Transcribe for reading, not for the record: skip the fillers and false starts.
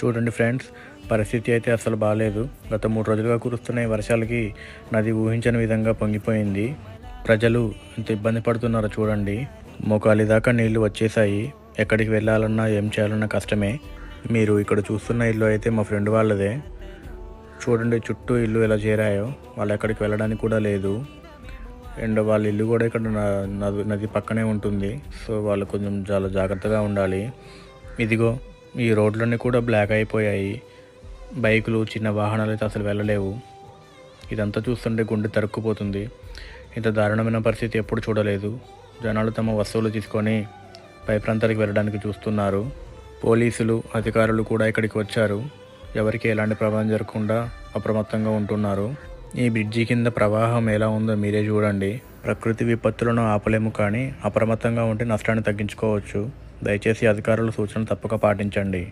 చూడండి ఫ్రెండ్స్, పరిస్థితి అయితే అసలు బాగాలేదు. గత 3 రోజులుగా కురుస్తున్న ఈ వర్షాలకి నది ఊహించని విధంగా పొంగిపోయింది. ప్రజలు ఎంత ఇబ్బంది పడుతున్నారో చూడండి. మోకాలి దాకా నీళ్లు వచ్చేసాయి. ఎక్కడికి వెళ్ళాలన్నా ఏం చేయాలన్నా కష్టమే. మీరు ఇక్కడ చూస్తున్న ఇల్లు అయితే మా ఫ్రెండ్ వాళ్ళదే. చూడండి చుట్టూ ఇల్లు ఎలా చేరాయో. వాళ్ళు ఎక్కడికి వెళ్ళడానికి కూడా లేదు. అండ్ వాళ్ళ ఇల్లు కూడా ఇక్కడ నది పక్కనే ఉంటుంది. సో వాళ్ళు కొంచెం చాలా జాగ్రత్తగా ఉండాలి. ఇదిగో ఈ రోడ్లన్నీ కూడా బ్లాక్ అయిపోయాయి. బైకులు, చిన్న వాహనాలు అయితే అసలు వెళ్ళలేవు. ఇదంతా చూస్తుంటే గుండె తరుక్కుపోతుంది. ఇంత దారుణమైన పరిస్థితి ఎప్పుడు చూడలేదు. జనాలు తమ వస్తువులు తీసుకొని పై ప్రాంతాలకు వెళ్ళడానికి చూస్తున్నారు. పోలీసులు, అధికారులు కూడా ఇక్కడికి వచ్చారు. ఎవరికి ఎలాంటి ప్రమాదం జరగకుండా అప్రమత్తంగా ఉంటున్నారు. ఈ బ్రిడ్జి కింద ప్రవాహం ఎలా ఉందో మీరే చూడండి. ప్రకృతి విపత్తులను ఆపలేము, కానీ అప్రమత్తంగా ఉంటే నష్టాన్ని తగ్గించుకోవచ్చు. దయచేసి అధికారుల సూచనలు తప్పక పాటించండి.